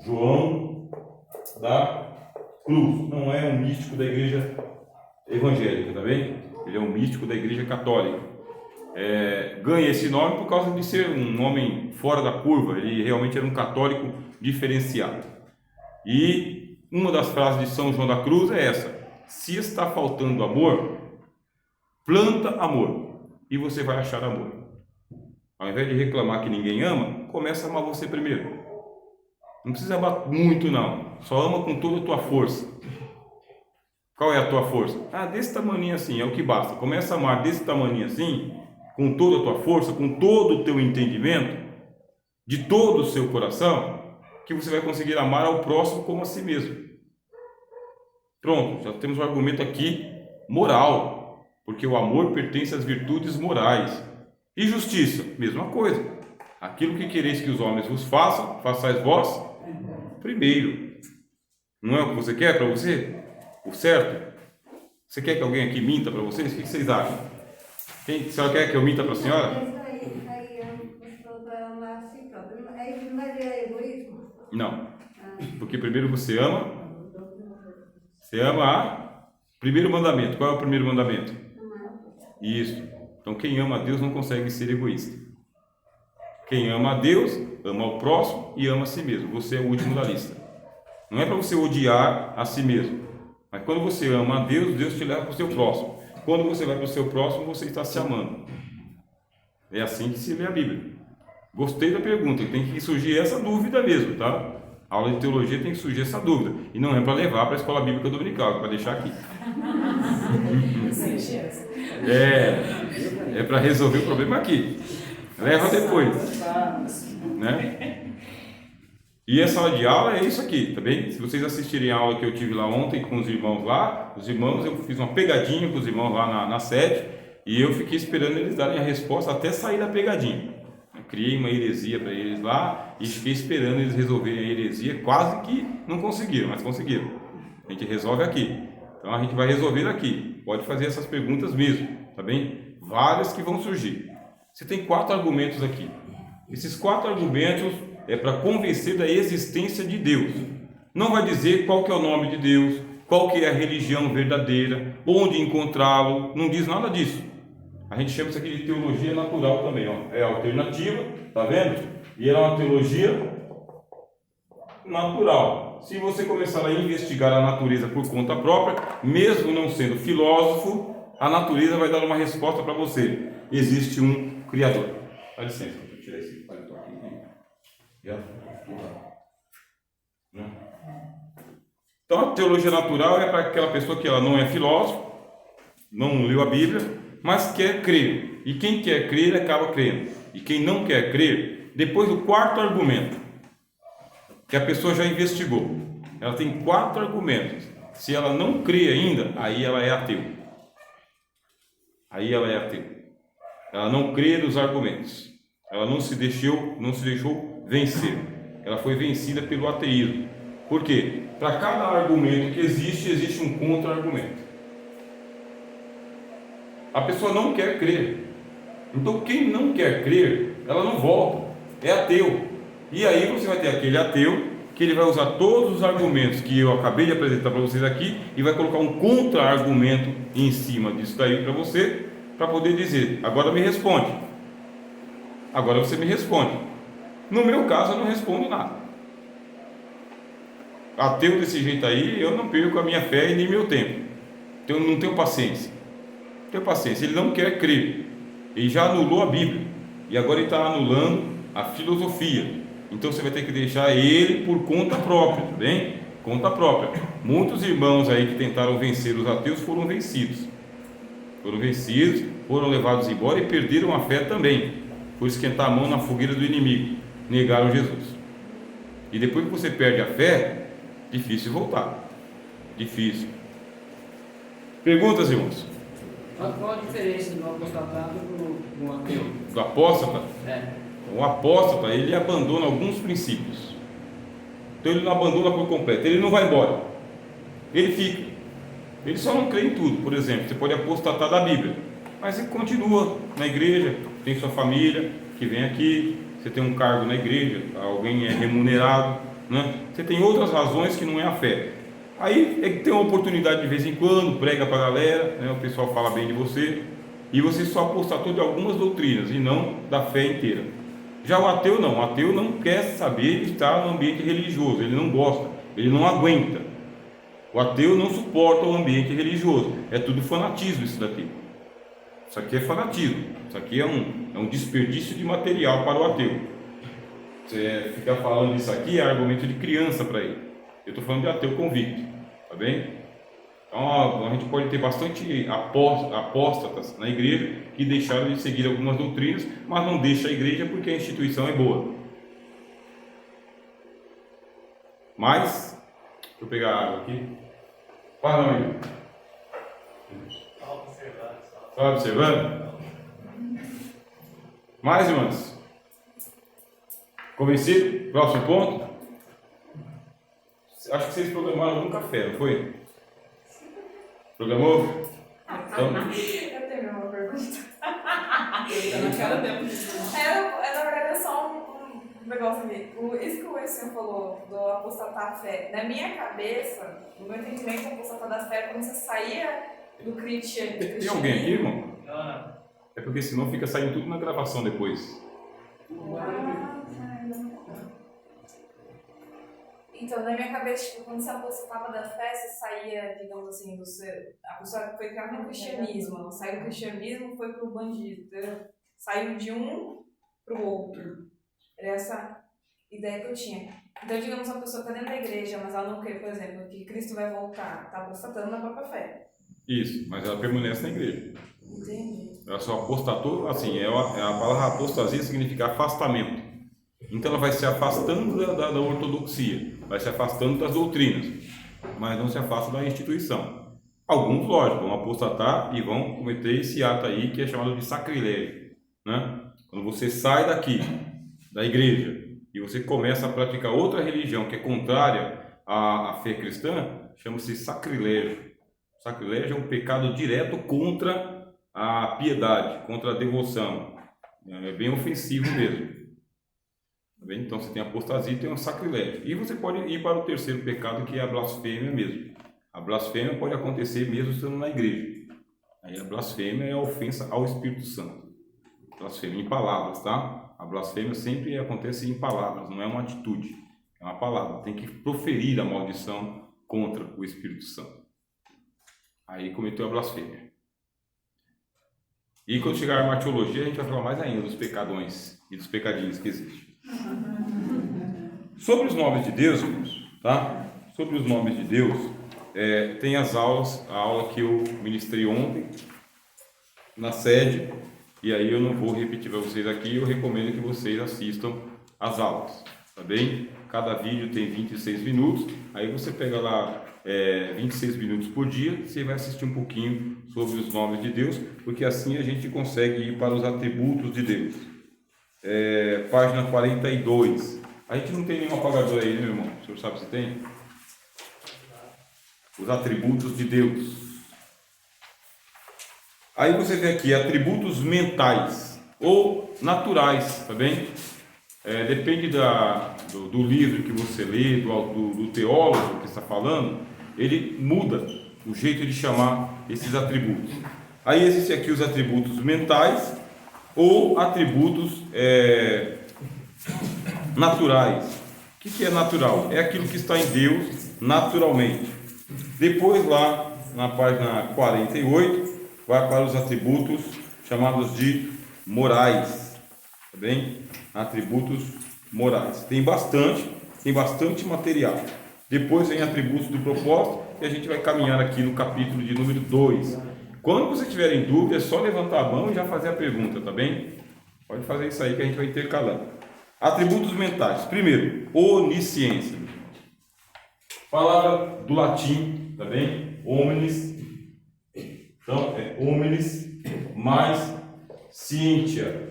João da Cruz. Não é um místico da igreja evangélica, tá bem? Ele é um místico da igreja católica. Ganha esse nome por causa de ser um homem fora da curva. Ele realmente era um católico diferenciado. E uma das frases de São João da Cruz é essa: se está faltando amor, planta amor e você vai achar amor. Ao invés de reclamar que ninguém ama, começa a amar você primeiro. Não precisa amar muito não, só ama com toda a tua força. Qual é a tua força? Desse tamanho assim, é o que basta. Começa a amar desse tamanho assim, com toda a tua força, com todo o teu entendimento, de todo o seu coração, que você vai conseguir amar ao próximo como a si mesmo. Pronto, já temos um argumento aqui moral, porque o amor pertence às virtudes morais. E justiça, mesma coisa. Aquilo que quereis que os homens vos façam, façais vós primeiro. Não é o que você quer para você? O certo? Você quer que alguém aqui minta para vocês? O que vocês acham? A senhora quer que eu minta para a senhora? Não. Porque primeiro você ama. Você ama primeiro mandamento. Qual é o primeiro mandamento? Isso. Então quem ama a Deus não consegue ser egoísta. Quem ama a Deus, ama o próximo e ama a si mesmo. Você é o último da lista. Não é para você odiar a si mesmo. Mas quando você ama a Deus, Deus te leva para o seu próximo. Quando você vai para o seu próximo, você está se amando. É assim que se lê a Bíblia. Gostei da pergunta. Tem que surgir essa dúvida mesmo, tá? A aula de teologia tem que surgir essa dúvida. E não é para levar para a escola bíblica dominical, é para deixar aqui. É para resolver o problema aqui. Leva depois, né? E essa sala de aula é isso aqui, tá bem? Se vocês assistirem a aula que eu tive lá ontem com os irmãos lá, eu fiz uma pegadinha com os irmãos lá na sede e eu fiquei esperando eles darem a resposta até sair da pegadinha. Eu criei uma heresia para eles lá e fiquei esperando eles resolverem a heresia. Quase que não conseguiram, mas conseguiram. A gente resolve aqui. Então a gente vai resolver aqui. Pode fazer essas perguntas mesmo, tá bem? Várias que vão surgir. Você tem 4 argumentos aqui. Esses 4 argumentos é para convencer da existência de Deus. Não vai dizer qual que é o nome de Deus, qual que é a religião verdadeira, onde encontrá-lo, não diz nada disso. A gente chama isso aqui de teologia natural também, ó. É alternativa, tá vendo? E é uma teologia natural. Se você começar a investigar a natureza por conta própria, mesmo não sendo filósofo, a natureza vai dar uma resposta para você. Existe um Criador. Dá licença, deixa eu tirar esse paletó aqui. Então a teologia natural é para aquela pessoa que ela não é filósofo, não leu a Bíblia, mas quer crer. E quem quer crer acaba crendo. E quem não quer crer, depois do 4º argumento, que a pessoa já investigou, ela tem 4 argumentos. Se ela não crê ainda, aí ela é ateu. Ela não crê nos argumentos. Ela não se deixou vencer. Ela foi vencida pelo ateísmo. Por quê? Para cada argumento que existe um contra-argumento. A pessoa não quer crer. Então quem não quer crer, ela não volta. É ateu. E aí você vai ter aquele ateu que ele vai usar todos os argumentos que eu acabei de apresentar para vocês aqui e vai colocar um contra-argumento em cima disso daí para você, para poder dizer: agora me responde. Agora você me responde. No meu caso, eu não respondo nada. Ateu desse jeito aí, eu não perco a minha fé e nem meu tempo. Então, eu não tenho paciência. Ele não quer crer. Ele já anulou a Bíblia. E agora ele está anulando a filosofia. Então, você vai ter que deixar ele por conta própria, tá bem? Conta própria. Muitos irmãos aí que tentaram vencer os ateus foram vencidos. Foram levados embora e perderam a fé também, por esquentar a mão na fogueira do inimigo, negaram Jesus. E depois que você perde a fé, difícil voltar. Difícil. Perguntas, irmãos? Qual a diferença do apostatado para o ateu? Do apóstata? É. O apóstata, ele abandona alguns princípios. Então ele não abandona por completo, ele não vai embora. Ele fica. Ele só não crê em tudo. Por exemplo, você pode apostatar da Bíblia, mas ele continua na igreja, tem sua família que vem aqui, você tem um cargo na igreja, alguém é remunerado, né? Você tem outras razões que não é a fé. Aí é que tem uma oportunidade de vez em quando, prega para a galera, né? O pessoal fala bem de você, e você só apostatou de algumas doutrinas e não da fé inteira. Já o ateu não, quer saber de estar no ambiente religioso, ele não gosta, ele não aguenta. O ateu não suporta o ambiente religioso, é tudo fanatismo isso daqui. Isso aqui é fanatismo, isso aqui é um desperdício de material para o ateu. Você ficar falando isso aqui é argumento de criança para ele. Eu estou falando de ateu convicto, tá bem? Então a gente pode ter bastante apóstatas na igreja que deixaram de seguir algumas doutrinas, mas não deixa a igreja porque a instituição é boa. Mas, deixa eu pegar a água aqui. Fala, meu amigo. Está observando? Mais, irmãos? Convencido? Próximo ponto? Acho que vocês programaram algum café, não foi? Programou? Então, Eu tenho uma pergunta. Tá na cara dela. Na verdade, é só um negócio ali. Isso que o senhor falou do apostatar a fé. Na minha cabeça, no meu entendimento, apostatar da fé é quando você saía do cristianismo. tem alguém aqui, irmão? Não. É porque senão fica saindo tudo na gravação depois. Então, na minha cabeça, tipo, quando você apostatava da fé, você saía, digamos assim, do seu... A pessoa foi criada no cristianismo, ela saiu do cristianismo e foi pro bandido, entendeu? Saiu de um pro outro. Era essa ideia que eu tinha. Então, digamos, uma pessoa está dentro da igreja, mas ela não crê, por exemplo, que Cristo vai voltar, está apostatando na própria fé. Isso, mas ela permanece na igreja. Entendi. Ela só apostatou, assim, a palavra apostasia significa afastamento. Então ela vai se afastando da ortodoxia, vai se afastando das doutrinas, mas não se afasta da instituição. Alguns, lógico, vão apostatar e vão cometer esse ato aí que é chamado de sacrilégio, né? Quando você sai daqui, da igreja, e você começa a praticar outra religião que é contrária à fé cristã, chama-se sacrilégio. Sacrilégio é um pecado direto contra a piedade, contra a devoção. É bem ofensivo mesmo. Tá bem? Então você tem a apostasia e tem o sacrilégio. E você pode ir para o terceiro pecado, que é a blasfêmia mesmo. A blasfêmia pode acontecer mesmo estando na igreja. Aí a blasfêmia é a ofensa ao Espírito Santo. Blasfêmia em palavras, tá? A blasfêmia sempre acontece em palavras, não é uma atitude. É uma palavra. Tem que proferir a maldição contra o Espírito Santo. Aí cometeu a blasfêmia. E quando chegar a martiologia, a gente vai falar mais ainda dos pecadões e dos pecadinhos que existem. Sobre os nomes de Deus, tá? Sobre os nomes de Deus, tem as aulas, a aula que eu ministrei ontem na sede, e aí eu não vou repetir para vocês aqui, eu recomendo que vocês assistam as aulas, tá bem? Cada vídeo tem 26 minutos, aí você pega lá 26 minutos por dia, você vai assistir um pouquinho sobre os nomes de Deus, porque assim a gente consegue ir para os atributos de Deus. Página 42. A gente não tem nenhum apagador aí, meu irmão? O senhor sabe se tem? Os atributos de Deus. Aí você vê aqui atributos mentais ou naturais, tá bem? Depende do livro que você lê, do teólogo que está falando, ele muda o jeito de chamar esses atributos. Aí existem aqui os atributos mentais ou atributos naturais. O que é natural? É aquilo que está em Deus naturalmente. Depois lá na página 48 vai para os atributos chamados de morais, tá bem? Atributos morais. Tem bastante material. Depois vem atributos do propósito e a gente vai caminhar aqui no capítulo de número 2. Quando você tiver em dúvida, é só levantar a mão e já fazer a pergunta, tá bem? Pode fazer isso aí que a gente vai intercalando. Atributos mentais. Primeiro, onisciência. Palavra do latim, tá bem? Omnis. Então, é omnis mais scientia.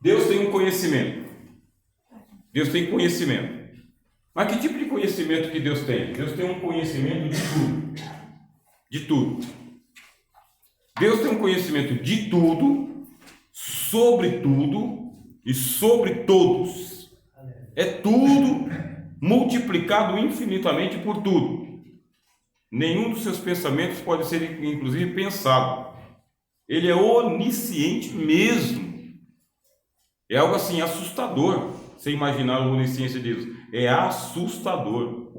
Deus tem um conhecimento. Deus tem conhecimento. Mas que tipo de conhecimento que Deus tem? Deus tem um conhecimento de tudo. De tudo. Deus tem um conhecimento de tudo, sobre tudo e sobre todos. É tudo multiplicado infinitamente por tudo. Nenhum dos seus pensamentos pode ser, inclusive, pensado. Ele é onisciente mesmo. É algo assim assustador. Você imaginar a onisciência de Deus. É assustador.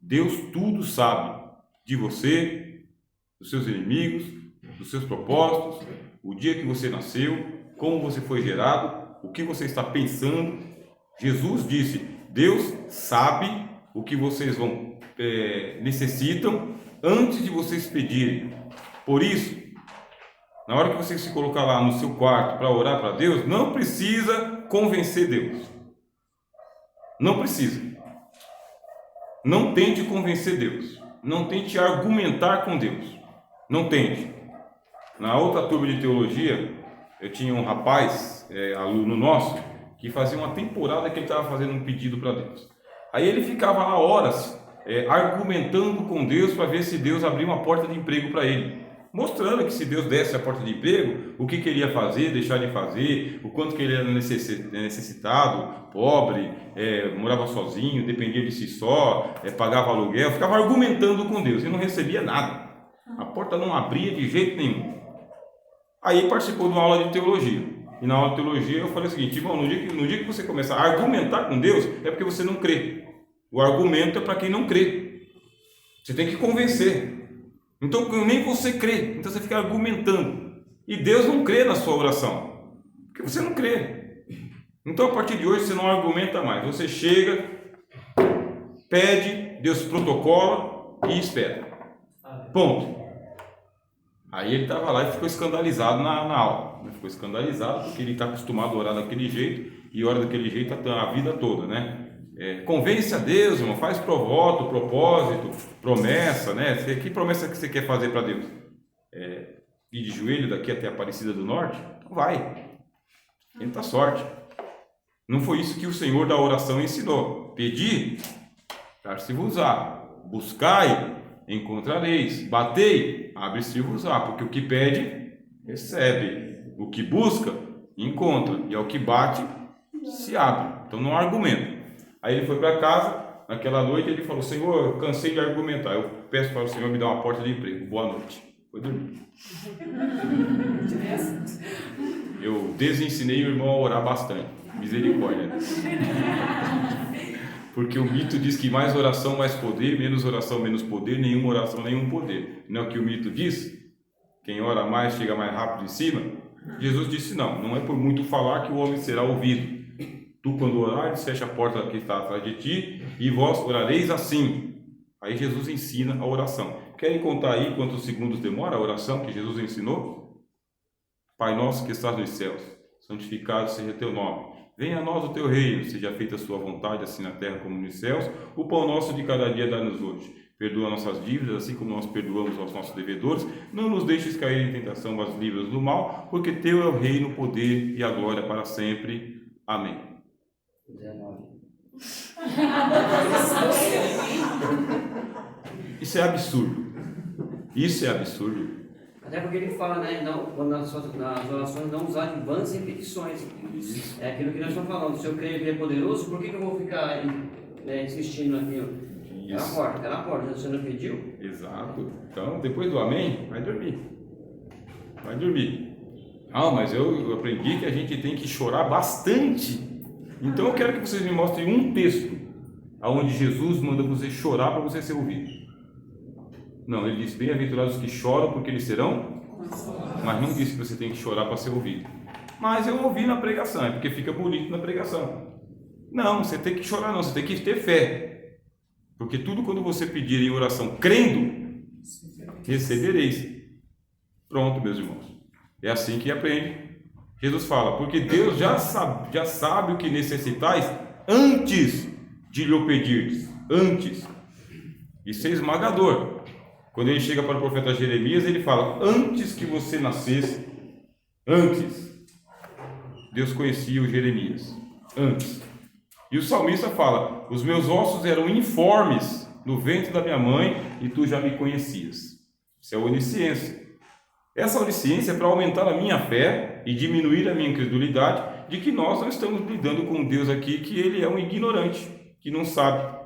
Deus tudo sabe de você, dos seus inimigos, dos seus propósitos, o dia que você nasceu, como você foi gerado, o que você está pensando. Jesus disse: Deus sabe o que vocês necessitam antes de vocês pedirem. Por isso, na hora que você se colocar lá no seu quarto para orar para Deus, não precisa convencer Deus. Não precisa. Não tente convencer Deus. Não tente argumentar com Deus. Não tente. Na outra turma de teologia, eu tinha um rapaz, aluno nosso, que fazia uma temporada que ele estava fazendo um pedido para Deus. Aí ele ficava lá horas argumentando com Deus para ver se Deus abria uma porta de emprego para ele. Mostrando que se Deus desse a porta de emprego, o que queria fazer, deixar de fazer, o quanto que ele era necessitado, pobre, morava sozinho, dependia de si só, pagava aluguel, ficava argumentando com Deus e não recebia nada. A porta não abria de jeito nenhum. Aí participou de uma aula de teologia. E na aula de teologia eu falei o seguinte: irmão, no dia que você começar a argumentar com Deus, é porque você não crê. O argumento é para quem não crê. Você tem que convencer. Então nem você crê, então você fica argumentando. E Deus não crê na sua oração, porque você não crê. Então a partir de hoje você não argumenta mais. Você chega, pede, Deus protocola e espera. Ponto. Aí ele estava lá e ficou escandalizado na aula. Ele ficou escandalizado porque ele está acostumado a orar daquele jeito e ora daquele jeito a vida toda, né? Convence a Deus, irmão, faz voto, propósito, promessa, né? Que promessa que você quer fazer para Deus? Ir de joelho daqui até a Aparecida do Norte? Então vai, tenta a sorte. Não foi isso que o Senhor da oração ensinou. Pedir, dar-se-vos-á, buscai, encontrareis, batei, abre-se-vos-á, porque o que pede, recebe, o que busca, encontra, e ao que bate, se abre. Então não há argumento. Aí ele foi para casa, naquela noite ele falou: Senhor, eu cansei de argumentar, eu peço para o Senhor me dar uma porta de emprego, boa noite. Foi dormir. Eu desensinei o irmão a orar bastante, misericórdia. Porque o mito diz que mais oração, mais poder, menos oração, menos poder, nenhuma oração, nenhum poder. Não é o que o mito diz? Quem ora mais chega mais rápido em cima? Jesus disse: não é por muito falar que o homem será ouvido. Tu, quando orares, fecha a porta que está atrás de ti, e vós orareis assim. Aí Jesus ensina a oração. Querem contar aí quantos segundos demora a oração que Jesus ensinou? Pai nosso que estás nos céus, santificado seja teu nome. Venha a nós o teu reino, seja feita a sua vontade, assim na terra como nos céus. O pão nosso de cada dia dá-nos hoje. Perdoa nossas dívidas, assim como nós perdoamos aos nossos devedores. Não nos deixes cair em tentação, mas livra-nos do mal, porque teu é o reino, o poder e a glória para sempre. Amém. 19. Isso é absurdo. Isso é absurdo. Até porque ele fala, né? Não, quando nas orações não usar de vãs repetições. Isso. É aquilo que nós estamos falando. Se eu creio que ele é poderoso, por que eu vou ficar insistindo aqui? Cala a porta. Você não pediu? Exato. Então, depois do amém, vai dormir. Vai dormir. Ah, mas eu aprendi que a gente tem que chorar bastante. Então eu quero que vocês me mostrem um texto onde Jesus manda você chorar para você ser ouvido. Não, ele diz: bem-aventurados os que choram porque eles serão, mas não disse que você tem que chorar para ser ouvido. Mas eu ouvi na pregação, é porque fica bonito na pregação. Não, você tem que chorar não, você tem que ter fé. Porque tudo quando você pedir em oração crendo, recebereis. Pronto, meus irmãos. É assim que aprende. Jesus fala: porque Deus já sabe o que necessitais antes de lhe pedirdes. Antes. Isso é esmagador. Quando ele chega para o profeta Jeremias, ele fala: antes que você nascesse, antes, Deus conhecia o Jeremias. Antes. E o salmista fala: os meus ossos eram informes no ventre da minha mãe e tu já me conhecias. Isso é onisciência. Essa onisciência é para aumentar a minha fé e diminuir a minha incredulidade de que nós não estamos lidando com um Deus aqui que ele é um ignorante, que não sabe.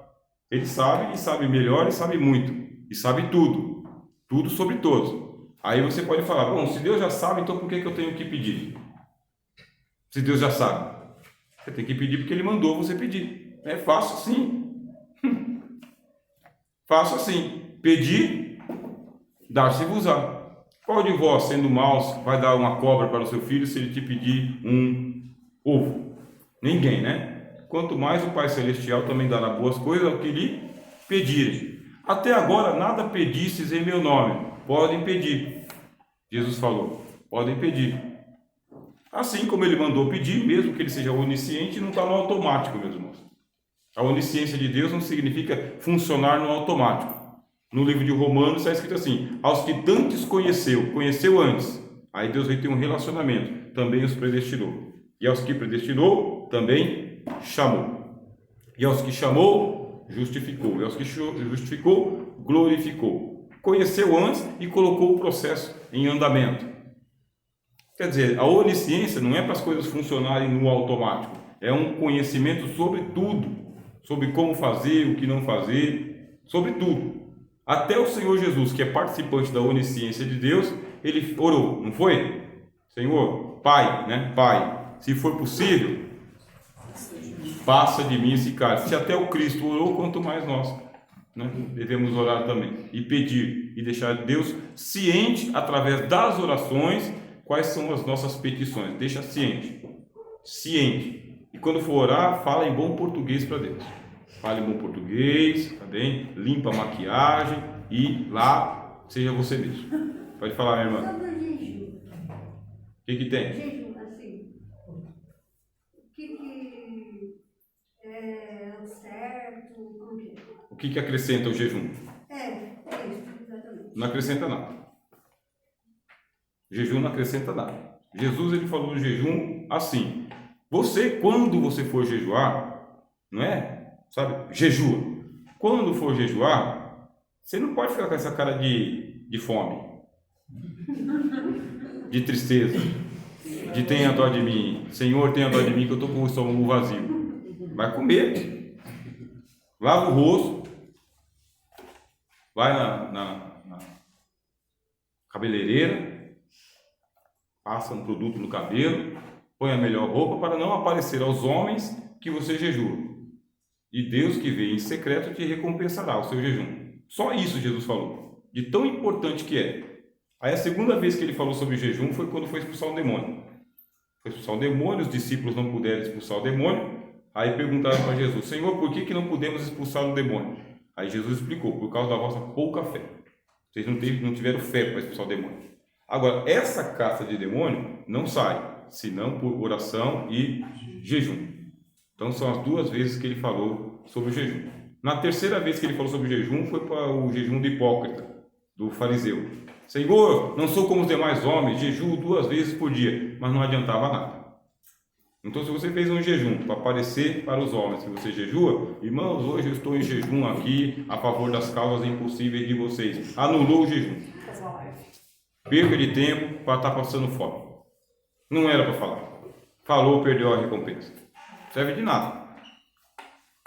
Ele sabe e sabe melhor e sabe muito, e sabe tudo, tudo sobre todos. Aí você pode falar, bom, se Deus já sabe, então por que eu tenho que pedir? Se Deus já sabe, você tem que pedir porque ele mandou você pedir. É fácil assim. Fácil assim. Pedir, dar-se-vos-á. Qual de vós, sendo maus, vai dar uma cobra para o seu filho se ele te pedir um ovo? Ninguém, né? Quanto mais o Pai Celestial também dará boas coisas ao que lhe pedirem. Até agora nada pedistes em meu nome. Podem pedir. Jesus falou, podem pedir. Assim como ele mandou pedir, mesmo que ele seja onisciente, não está no automático, meus irmãos. A onisciência de Deus não significa funcionar no automático. No livro de Romanos está escrito assim, aos que dantes conheceu antes, aí Deus vai ter um relacionamento, também os predestinou. E aos que predestinou, também chamou. E aos que chamou, justificou. E aos que justificou, glorificou. Conheceu antes e colocou o processo em andamento. Quer dizer, a onisciência não é para as coisas funcionarem no automático, é um conhecimento sobre tudo, sobre como fazer, o que não fazer, sobre tudo. Até o Senhor Jesus, que é participante da onisciência de Deus, ele orou, não foi? Senhor, Pai, né? Pai, se for possível, passa de mim esse cálice. Se até o Cristo orou, quanto mais nós, né? Devemos orar também e pedir e deixar Deus ciente através das orações quais são as nossas petições. Deixa ciente. E quando for orar, fala em bom português para Deus. Fale em bom português, tá bem? Limpa a maquiagem e lá seja você mesmo. Pode falar, minha irmã. Sobre o jejum. O que tem? Jejum, assim. O que é o certo? Como que é? O que acrescenta o jejum? É isso, exatamente. Não acrescenta nada. Jejum não acrescenta nada. Jesus ele falou do jejum assim. Você, quando você for jejuar, não é? Sabe? Jejua. Quando for jejuar, você não pode ficar com essa cara de fome, de tristeza, de tenha dó de mim. Senhor, tenha dó de mim que eu estou com o estômago vazio. Vai comer. Lava o rosto. Vai na cabeleireira. Passa um produto no cabelo. Põe a melhor roupa para não aparecer aos homens que você jejua. E Deus que vê em secreto te recompensará o seu jejum. Só isso Jesus falou. De tão importante que é. Aí a segunda vez que ele falou sobre jejum foi quando foi expulsar um demônio. Foi expulsar um demônio, os discípulos não puderam expulsar o demônio. Aí perguntaram para Jesus, Senhor, por que não podemos expulsar o demônio? Aí Jesus explicou, por causa da vossa pouca fé. Vocês não tiveram fé para expulsar o demônio. Agora, essa caça de demônio não sai, senão por oração e jejum. Então são as duas vezes que ele falou sobre o jejum. Na terceira vez que ele falou sobre o jejum foi para o jejum do hipócrita, do fariseu. Senhor, não sou como os demais homens, jejuo 2 vezes por dia, mas não adiantava nada. Então se você fez um jejum para aparecer para os homens que você jejua, irmãos, hoje eu estou em jejum aqui a favor das causas impossíveis de vocês. Anulou o jejum. Perca de tempo para estar passando fome. Não era para falar. Falou, perdeu a recompensa. Serve de nada.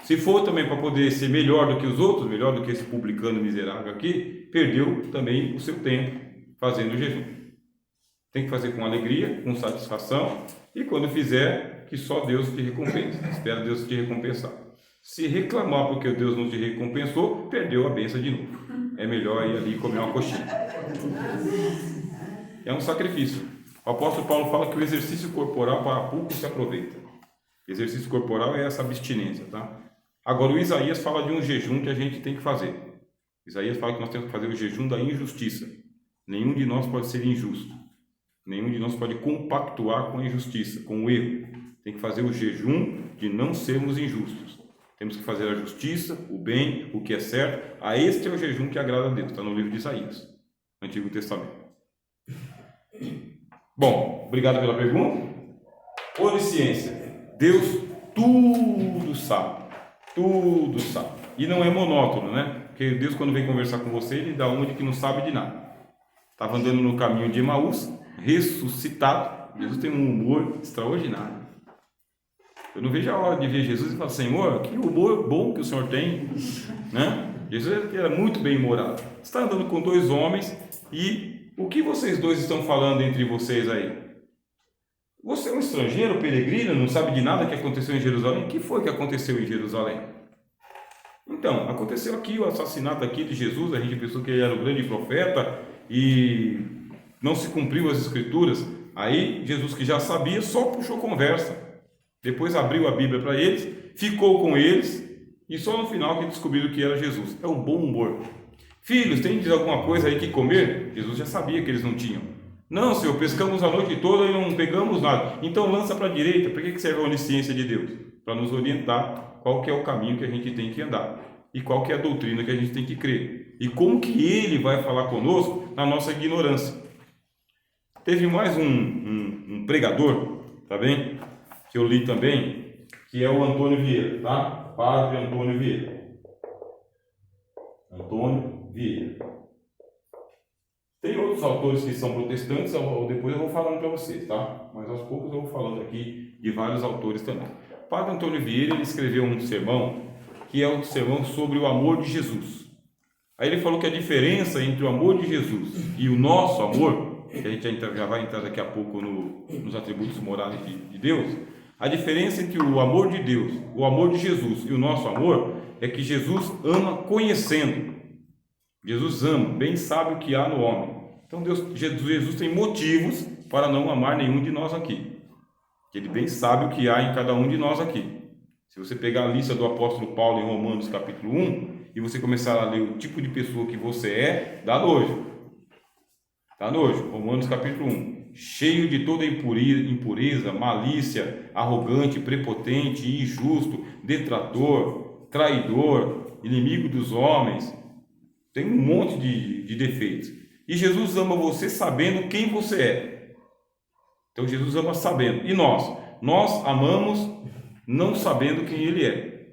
Se for também para poder ser melhor do que os outros, melhor do que esse publicano miserável aqui, perdeu também o seu tempo fazendo o jejum. Tem que fazer com alegria, com satisfação, e quando fizer, que só Deus te recompense. Espera Deus te recompensar. Se reclamar porque Deus não te recompensou, perdeu a bênção de novo. É melhor ir ali e comer uma coxinha. É um sacrifício. O apóstolo Paulo fala que o exercício corporal para pouco se aproveita. Exercício corporal é essa abstinência, tá? Agora o Isaías fala de um jejum que a gente tem que fazer. Isaías fala que nós temos que fazer o jejum da injustiça. Nenhum de nós pode ser injusto. Nenhum de nós pode compactuar com a injustiça, com o erro. Tem que fazer o jejum de não sermos injustos. Temos que fazer a justiça, o bem, o que é certo. Este é o jejum que agrada a Deus. Está no livro de Isaías, Antigo Testamento. Bom, obrigado pela pergunta. Onisciência. Deus tudo sabe. Tudo sabe. E não é monótono, né? Porque Deus, quando vem conversar com você, ele dá uma de que não sabe de nada. Estava andando no caminho de Emaús, ressuscitado. Jesus tem um humor extraordinário. Eu não vejo a hora de ver Jesus e falar, Senhor, que humor bom que o Senhor tem, né? Jesus era muito bem-humorado. Você está andando com dois homens e o que vocês dois estão falando entre vocês aí? Você é um estrangeiro, peregrino, não sabe de nada que aconteceu em Jerusalém? O que foi que aconteceu em Jerusalém? Então, aconteceu aqui o assassinato aqui de Jesus, a gente pensou que ele era o grande profeta e não se cumpriu as escrituras. Aí Jesus, que já sabia, só puxou conversa. Depois abriu a Bíblia para eles, ficou com eles e só no final que descobriram que era Jesus. É o bom humor. Filhos, tem alguma coisa aí que comer? Jesus já sabia que eles não tinham. Não, Senhor, pescamos a noite toda e não pegamos nada. Então lança para a direita. Para que serve a onisciência de Deus? Para nos orientar qual que é o caminho que a gente tem que andar e qual que é a doutrina que a gente tem que crer e como que Ele vai falar conosco na nossa ignorância. Teve mais um pregador, tá bem? Que eu li também, que é o Antônio Vieira, tá? Padre Antônio Vieira. Antônio Vieira. Tem outros autores que são protestantes, depois eu vou falando para vocês, tá? Mas aos poucos eu vou falando aqui de vários autores também. O Padre Antônio Vieira, ele escreveu um sermão, que é um sermão sobre o amor de Jesus. Aí ele falou que a diferença entre o amor de Jesus e o nosso amor, que a gente já vai entrar daqui a pouco nos atributos morais de Deus, a diferença entre o amor de Deus, o amor de Jesus e o nosso amor é que Jesus ama conhecendo. Jesus ama, bem sabe o que há no homem. Então Jesus tem motivos para não amar nenhum de nós aqui. Ele bem sabe o que há em cada um de nós aqui. Se você pegar a lista do apóstolo Paulo em Romanos capítulo 1 e você começar a ler o tipo de pessoa que você é, dá nojo. Dá nojo. Romanos capítulo 1. Cheio de toda impureza, malícia, arrogante, prepotente, injusto, detrator, traidor, inimigo dos homens. Tem um monte de defeitos. E Jesus ama você sabendo quem você é. Então Jesus ama sabendo. E nós? Nós amamos não sabendo quem Ele é.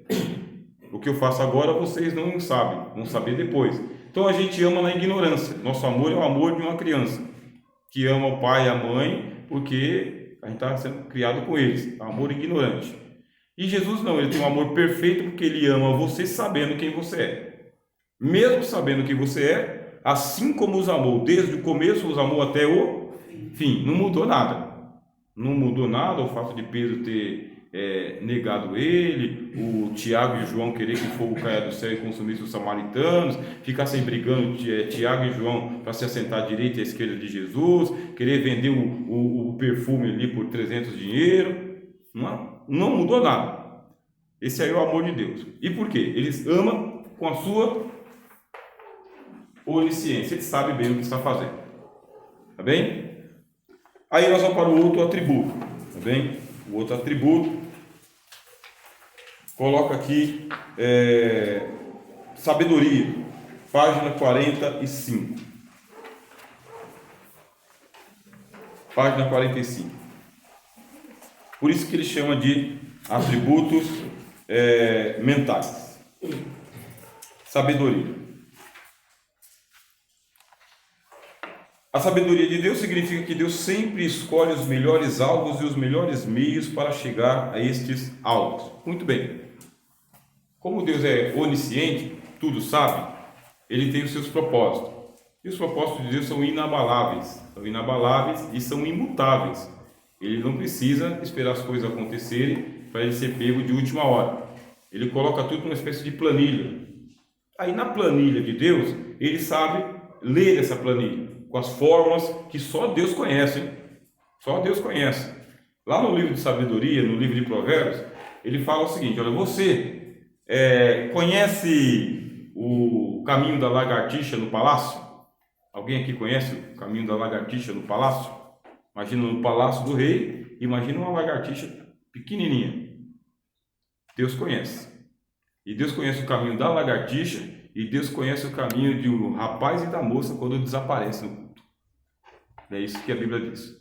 O que eu faço agora vocês não sabem, vão saber depois. Então a gente ama na ignorância. Nosso amor é o amor de uma criança que ama o pai e a mãe porque a gente está sendo criado com eles. Amor ignorante. E Jesus não, Ele tem um amor perfeito porque Ele ama você sabendo quem você é. Mesmo sabendo quem você é, assim como os amou desde o começo, os amou até o fim. Não mudou nada. Não mudou nada o fato de Pedro ter negado ele, o Tiago e João querer que o fogo caia do céu e consumisse os samaritanos, ficassem brigando Tiago e João para se assentar à direita e à esquerda de Jesus, querer vender o perfume ali por 300 dinheiro. Não mudou nada. Esse aí é o amor de Deus. E por quê? Eles amam com a sua onisciência. Ele sabe bem o que está fazendo. Tá bem? Aí nós vamos para o outro atributo. Tá bem? O outro atributo coloca aqui sabedoria, página 45. Página 45. Por isso que ele chama de atributos mentais. Sabedoria. A sabedoria de Deus significa que Deus sempre escolhe os melhores alvos e os melhores meios para chegar a estes alvos. Muito bem. Como Deus é onisciente, tudo sabe, Ele tem os seus propósitos. E os propósitos de Deus são inabaláveis. São inabaláveis e são imutáveis. Ele não precisa esperar as coisas acontecerem para ele ser pego de última hora. Ele coloca tudo numa espécie de planilha. Aí na planilha de Deus, Ele sabe ler essa planilha com as fórmulas que só Deus conhece, hein? Só Deus conhece. Lá no livro de sabedoria, no livro de Provérbios, ele fala o seguinte: olha, você conhece o caminho da lagartixa no palácio? Alguém aqui conhece o caminho da lagartixa no palácio? Imagina no palácio do rei, imagina uma lagartixa pequenininha. Deus conhece. E Deus conhece o caminho da lagartixa e Deus conhece o caminho do rapaz e da moça quando desaparecem no culto. É isso que a Bíblia diz.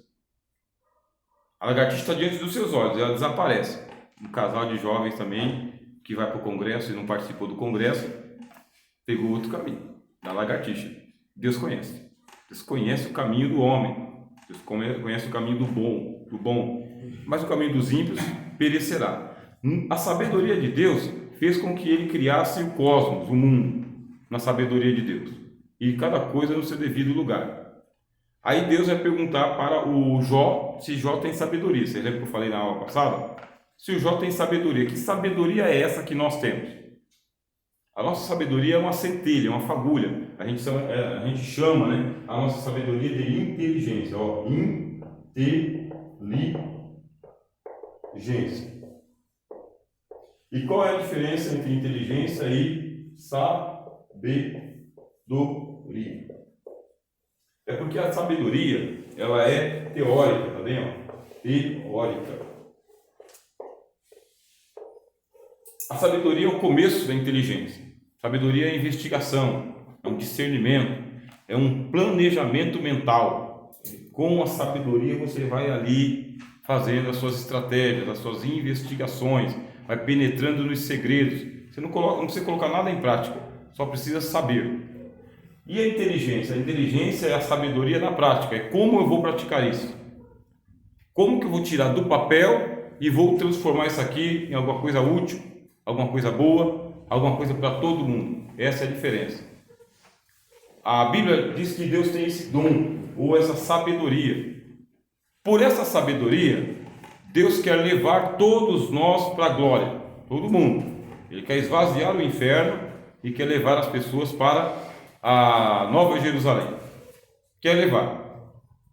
A lagartixa está diante dos seus olhos, ela desaparece. Um casal de jovens também, que vai para o congresso e não participou do congresso, pegou outro caminho, da lagartixa. Deus conhece. Deus conhece o caminho do homem. Deus conhece o caminho do bom. Mas o caminho dos ímpios perecerá. A sabedoria de Deus fez com que ele criasse o cosmos, o mundo, na sabedoria de Deus. E cada coisa no seu devido lugar. Aí Deus vai perguntar para o Jó se Jó tem sabedoria. Você lembra que eu falei na aula passada? Se o Jó tem sabedoria. Que sabedoria é essa que nós temos? A nossa sabedoria é uma centelha, uma fagulha. A gente chama, né, a nossa sabedoria de inteligência. Ó, inteligência. E qual é a diferença entre inteligência e sabedoria? É porque a sabedoria, ela é teórica, tá bem? Ó? Teórica. A sabedoria é o começo da inteligência. Sabedoria é investigação, é um discernimento, é um planejamento mental. Com a sabedoria você vai ali fazendo as suas estratégias, as suas investigações, vai penetrando nos segredos. Você não precisa colocar nada em prática, só precisa saber. E a inteligência? A inteligência é a sabedoria na prática, é como eu vou praticar isso. Como que eu vou tirar do papel e vou transformar isso aqui em alguma coisa útil, alguma coisa boa, alguma coisa para todo mundo. Essa é a diferença. A Bíblia diz que Deus tem esse dom, ou essa sabedoria. Por essa sabedoria, Deus quer levar todos nós para a glória, todo mundo. Ele quer esvaziar o inferno e quer levar as pessoas para a Nova Jerusalém. Quer levar.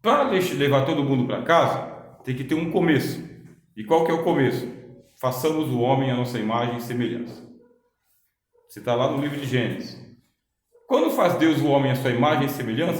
Para levar todo mundo para casa, tem que ter um começo. E qual que é o começo? Façamos o homem à nossa imagem e semelhança. Você está lá no livro de Gênesis. Quando faz Deus o homem à sua imagem e semelhança,